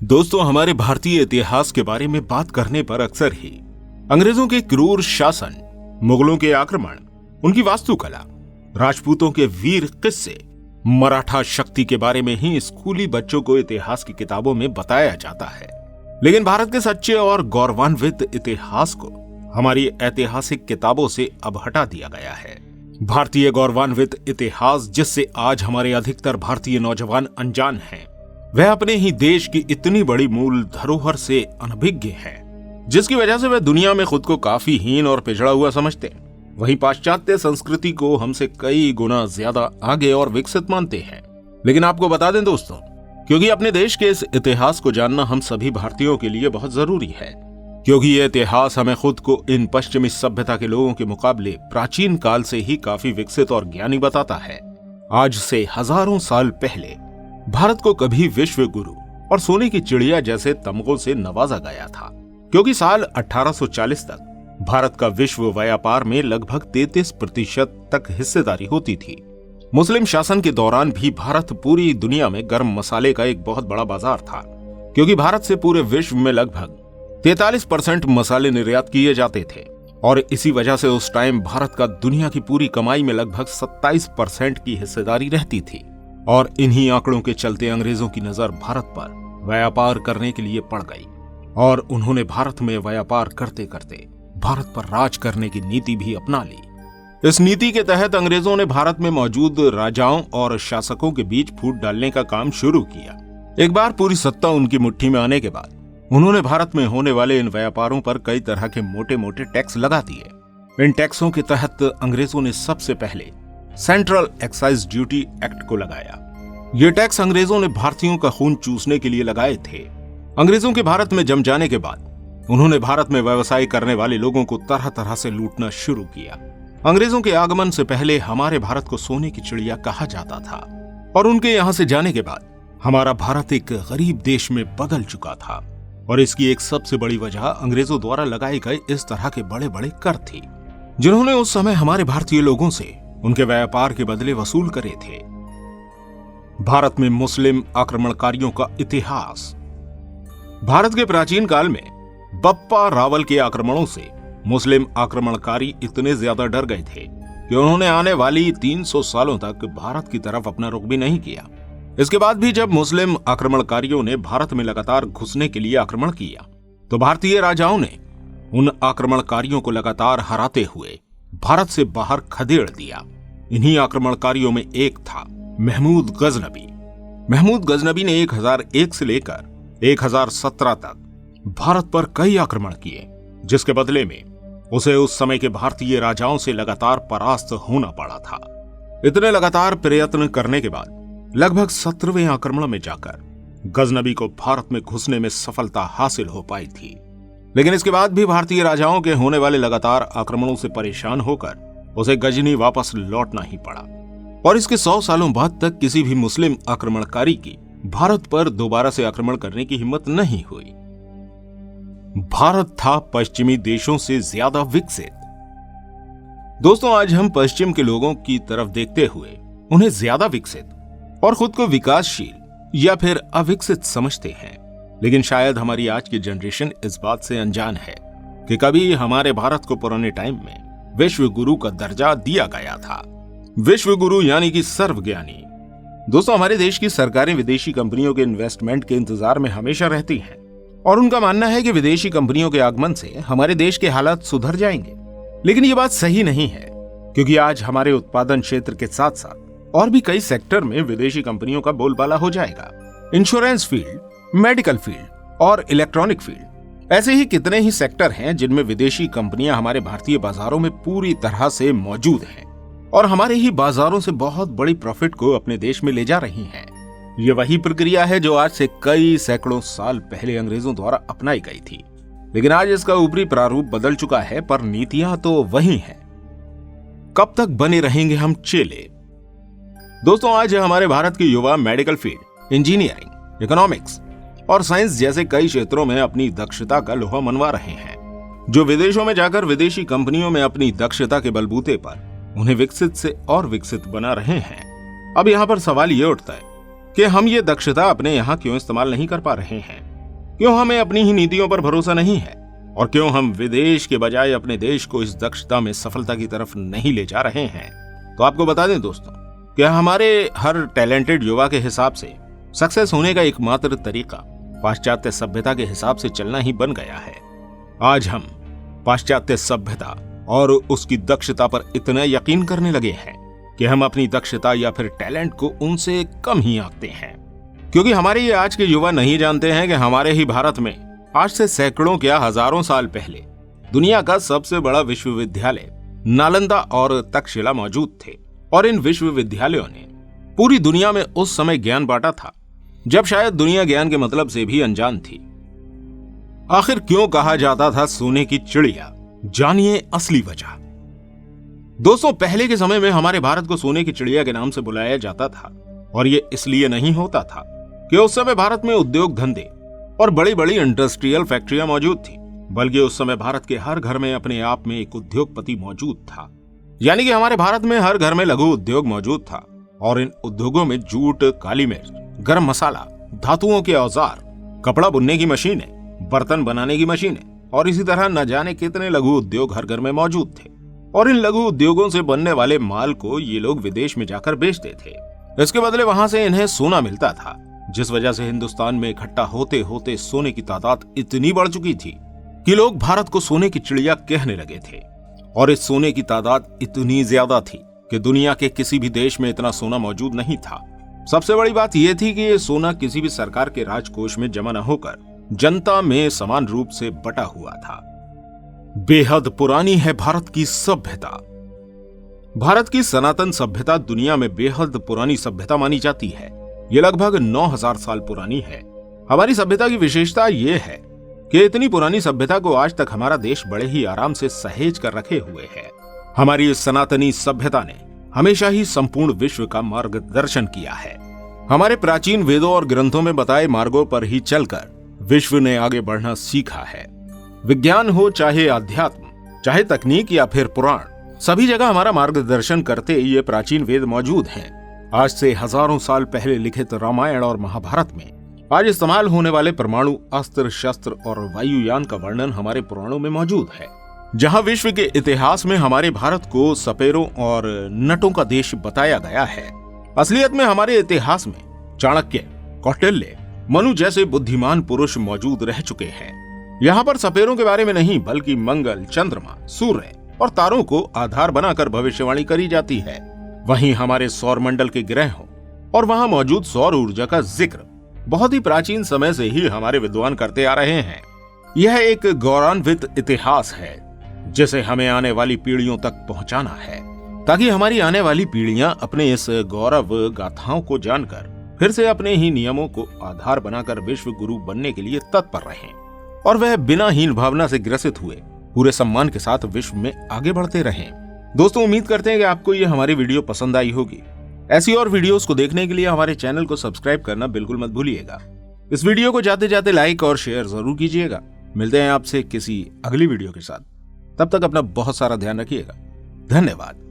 दोस्तों, हमारे भारतीय इतिहास के बारे में बात करने पर अक्सर ही अंग्रेजों के क्रूर शासन, मुगलों के आक्रमण, उनकी वास्तुकला, राजपूतों के वीर किस्से, मराठा शक्ति के बारे में ही स्कूली बच्चों को इतिहास की किताबों में बताया जाता है। लेकिन भारत के सच्चे और गौरवान्वित इतिहास को हमारी ऐतिहासिक किताबों से अब हटा दिया गया है। भारतीय गौरवान्वित इतिहास जिससे आज हमारे अधिकतर भारतीय नौजवान अनजान हैं, वह अपने ही देश की इतनी बड़ी मूल धरोहर से अनभिज्ञ हैं, जिसकी वजह से वह दुनिया में खुद को काफी हीन और पिछड़ा हुआ समझते हैं। वहीं पाश्चात्य संस्कृति को हमसे कई गुना ज्यादा आगे और विकसित मानते हैं। लेकिन आपको बता दें दोस्तों, क्योंकि अपने देश के इस इतिहास को जानना हम सभी भारतीयों के लिए बहुत जरूरी है, क्योंकि ये इतिहास हमें खुद को इन पश्चिमी सभ्यता के लोगों के मुकाबले प्राचीन काल से ही काफी विकसित और ज्ञानी बताता है। आज से हजारों साल पहले भारत को कभी विश्व गुरु और सोने की चिड़िया जैसे तमगों से नवाजा गया था, क्योंकि साल 1840 तक भारत का विश्व व्यापार में लगभग 33% तक हिस्सेदारी होती थी। मुस्लिम शासन के दौरान भी भारत पूरी दुनिया में गर्म मसाले का एक बहुत बड़ा बाजार था, क्योंकि भारत से पूरे विश्व में लगभग 43% मसाले निर्यात किए जाते थे और इसी वजह से उस टाइम भारत का दुनिया की पूरी कमाई में लगभग 27% की हिस्सेदारी रहती थी। और इन्हीं आंकड़ों के चलते अंग्रेजों की नजर भारत पर व्यापार करने के लिए पड़ गई और उन्होंने भारत में व्यापार करते करते भारत पर राज करने की नीति भी अपना ली। इस नीति के तहत अंग्रेजों ने भारत में मौजूद राजाओं और शासकों के बीच फूट डालने का काम शुरू किया। एक बार पूरी सत्ता उनकी मुट्ठी में आने के बाद उन्होंने भारत में होने वाले इन व्यापारों पर कई तरह के मोटे मोटे टैक्स लगा दिए। इन टैक्सों के तहत अंग्रेजों ने सबसे पहले सेंट्रल एक्साइज ड्यूटी एक्ट को लगाया। ये टैक्स अंग्रेजों ने भारतीयों का खून चूसने के लिए लगाए थे। अंग्रेजों के भारत में जम जाने के बाद उन्होंने भारत में व्यवसाय करने वाले लोगों को तरह तरह से लूटना शुरू किया। अंग्रेजों के आगमन से पहले हमारे भारत को सोने की चिड़िया कहा जाता था और उनके यहां से जाने के बाद हमारा भारत एक गरीब देश में बदल चुका था। और इसकी एक सबसे बड़ी वजह अंग्रेजों द्वारा लगाए गए इस तरह के बड़े बड़े कर थी, जिन्होंने उस समय हमारे भारतीय लोगों से उनके व्यापार के बदले वसूल करे थे। भारत में मुस्लिम आक्रमणकारियों का इतिहास। भारत के प्राचीन काल में बप्पा रावल के आक्रमणों से मुस्लिम आक्रमणकारी इतने ज्यादा डर गए थे कि उन्होंने आने वाली 300 सालों तक भारत की तरफ अपना रुख भी नहीं किया। इसके बाद भी जब मुस्लिम आक्रमणकारियों ने भारत में लगातार घुसने के लिए आक्रमण किया, तो भारतीय राजाओं ने उन आक्रमणकारियों को लगातार हराते हुए भारत से बाहर खदेड़ दिया। इन्हीं आक्रमणकारियों में एक था महमूद गजनबी। महमूद गजनबी ने 1001 से लेकर 1017 तक भारत पर कई आक्रमण किए, जिसके बदले में उसे उस समय के भारतीय राजाओं से लगातार परास्त होना पड़ा था। इतने लगातार प्रयत्न करने के बाद लगभग 17वें आक्रमण में जाकर गजनबी को भारत में घुसने में सफलता हासिल हो पाई थी। लेकिन इसके बाद भी भारतीय राजाओं के होने वाले लगातार आक्रमणों से परेशान होकर उसे गजनी वापस लौटना ही पड़ा और इसके 100 सालों बाद तक किसी भी मुस्लिम आक्रमणकारी की भारत पर दोबारा से आक्रमण करने की हिम्मत नहीं हुई। भारत था पश्चिमी देशों से ज्यादा विकसित। दोस्तों, आज हम पश्चिम के लोगों की तरफ देखते हुए उन्हें ज्यादा विकसित और खुद को विकासशील या फिर अविकसित समझते हैं। लेकिन शायद हमारी आज की जनरेशन इस बात से अनजान है कि कभी हमारे भारत को पुराने टाइम में विश्व गुरु का दर्जा दिया गया था। विश्व गुरु यानी कि सर्वज्ञानी। दोस्तों, हमारे देश की सरकारें विदेशी कंपनियों के इन्वेस्टमेंट के इंतजार में हमेशा रहती हैं और उनका मानना है कि विदेशी कंपनियों के आगमन से हमारे देश के हालात सुधर जाएंगे। लेकिन ये बात सही नहीं है, क्योंकि आज हमारे उत्पादन क्षेत्र के साथ साथ और भी कई सेक्टर में विदेशी कंपनियों का बोलबाला हो जाएगा। इंश्योरेंस फील्ड, मेडिकल फील्ड और इलेक्ट्रॉनिक फील्ड, ऐसे ही कितने ही सेक्टर हैं जिनमें विदेशी कंपनियां हमारे भारतीय बाजारों में पूरी तरह से मौजूद हैं और हमारे ही बाजारों से बहुत बड़ी प्रॉफिट को अपने देश में ले जा रही हैं। ये वही प्रक्रिया है जो आज से कई सैकड़ों साल पहले अंग्रेजों द्वारा अपनाई गई थी। लेकिन आज इसका ऊपरी प्रारूप बदल चुका है, पर नीतियां तो वही हैं। कब तक बने रहेंगे हम चेले? दोस्तों, आज हमारे भारत के युवा मेडिकल फील्ड, इंजीनियरिंग, इकोनॉमिक्स और साइंस जैसे कई क्षेत्रों में अपनी दक्षता का लोहा मनवा रहे हैं, जो विदेशों में जाकर विदेशी कंपनियों में अपनी दक्षता के बलबूते पर उन्हें विकसित से और विकसित बना रहे हैं। अब यहाँ पर सवाल ये उठता है कि हम ये दक्षता अपने यहाँ क्यों इस्तेमाल नहीं कर पा रहे हैं? क्यों हमें अपनी ही नीतियों पर भरोसा नहीं है और क्यों हम विदेश के बजाय अपने देश को इस दक्षता में सफलता की तरफ नहीं ले जा रहे हैं। तो आपको बता दें दोस्तों कि हमारे हर टैलेंटेड युवा के हिसाब से सक्सेस होने का एकमात्र तरीका पाश्चात्य सभ्यता के हिसाब से चलना ही बन गया है। आज हम पाश्चात्य सभ्यता और उसकी दक्षता पर इतना यकीन करने लगे हैं कि हम अपनी दक्षता या फिर टैलेंट को उनसे कम ही आंकते हैं, क्योंकि हमारे ये आज के युवा नहीं जानते हैं कि हमारे ही भारत में आज से सैकड़ों क्या हजारों साल पहले दुनिया का सबसे बड़ा विश्वविद्यालय नालंदा और तक्षशिला मौजूद थे और इन विश्वविद्यालयों ने पूरी दुनिया में उस समय ज्ञान बांटा था जब शायद दुनिया ज्ञान के मतलब से भी अनजान थी। आखिर क्यों कहा जाता था सोने की चिड़िया, जानिए असली वजह। दोस्तों, पहले के समय में हमारे भारत को सोने की चिड़िया के नाम से बुलाया जाता था और ये इसलिए नहीं होता था कि उस समय भारत में उद्योग धंधे और बड़ी बड़ी इंडस्ट्रियल फैक्ट्रियां मौजूद थी, बल्कि उस समय भारत के हर घर में अपने आप में एक उद्योगपति मौजूद था। यानी कि हमारे भारत में हर घर में लघु उद्योग मौजूद था और इन उद्योगों में जूट, काली मिर्च, गरम मसाला, धातुओं के औजार, कपड़ा बुनने की मशीनें, बर्तन बनाने की मशीनें और इसी तरह न जाने कितने लघु उद्योग हर घर में मौजूद थे और इन लघु उद्योगों से बनने वाले माल को ये लोग विदेश में जाकर बेचते थे। इसके बदले वहां से इन्हें सोना मिलता था, जिस वजह से हिंदुस्तान में इकट्ठा होते होते सोने की तादाद इतनी बढ़ चुकी थी कि लोग भारत को सोने की चिड़िया कहने लगे थे। और इस सोने की तादाद इतनी ज्यादा थी कि दुनिया के किसी भी देश में इतना सोना मौजूद नहीं था। सबसे बड़ी बात यह थी कि ये सोना किसी भी सरकार के राजकोष में जमा न होकर जनता में समान रूप से बटा हुआ था। बेहद पुरानी है भारत की सभ्यता। भारत की सनातन सभ्यता दुनिया में बेहद पुरानी सभ्यता मानी जाती है। ये लगभग 9000 साल पुरानी है। हमारी सभ्यता की विशेषता ये है कि इतनी पुरानी सभ्यता को आज तक हमारा देश बड़े ही आराम से सहेज कर रखे हुए है। हमारी इस सनातनी सभ्यता ने हमेशा ही संपूर्ण विश्व का मार्गदर्शन किया है। हमारे प्राचीन वेदों और ग्रंथों में बताए मार्गों पर ही चलकर विश्व ने आगे बढ़ना सीखा है। विज्ञान हो चाहे अध्यात्म, चाहे तकनीक या फिर पुराण, सभी जगह हमारा मार्गदर्शन करते ये प्राचीन वेद मौजूद हैं। आज से हजारों साल पहले लिखित रामायण और महाभारत में आज इस्तेमाल होने वाले परमाणु अस्त्र शस्त्र और वायुयान का वर्णन हमारे पुराणों में मौजूद है। जहां विश्व के इतिहास में हमारे भारत को सपेरों और नटों का देश बताया गया है, असलियत में हमारे इतिहास में चाणक्य, कौटिल्य, मनु जैसे बुद्धिमान पुरुष मौजूद रह चुके हैं। यहाँ पर सपेरों के बारे में नहीं बल्कि मंगल, चंद्रमा, सूर्य और तारों को आधार बनाकर भविष्यवाणी करी जाती है। वहीं हमारे सौर मंडल के ग्रहों और वहां मौजूद सौर ऊर्जा का जिक्र बहुत ही प्राचीन समय से ही हमारे विद्वान करते आ रहे हैं। यह एक गौरवान्वित इतिहास है जिसे हमें आने वाली पीढ़ियों तक पहुंचाना है, ताकि हमारी आने वाली पीढ़ियां अपने इस गौरव गाथाओं को जानकर फिर से अपने ही नियमों को आधार बनाकर विश्व गुरु बनने के लिए तत्पर रहें और वह बिना हीन भावना से ग्रसित हुए पूरे सम्मान के साथ विश्व में आगे बढ़ते रहें। दोस्तों, उम्मीद करते हैं कि आपको ये हमारी वीडियो पसंद आई होगी। ऐसी और वीडियोस को देखने के लिए हमारे चैनल को सब्सक्राइब करना बिल्कुल मत भूलिएगा। इस वीडियो को जाते जाते लाइक और शेयर जरूर कीजिएगा। मिलते हैं आपसे किसी अगली वीडियो के साथ। तब तक अपना बहुत सारा ध्यान रखिएगा। धन्यवाद।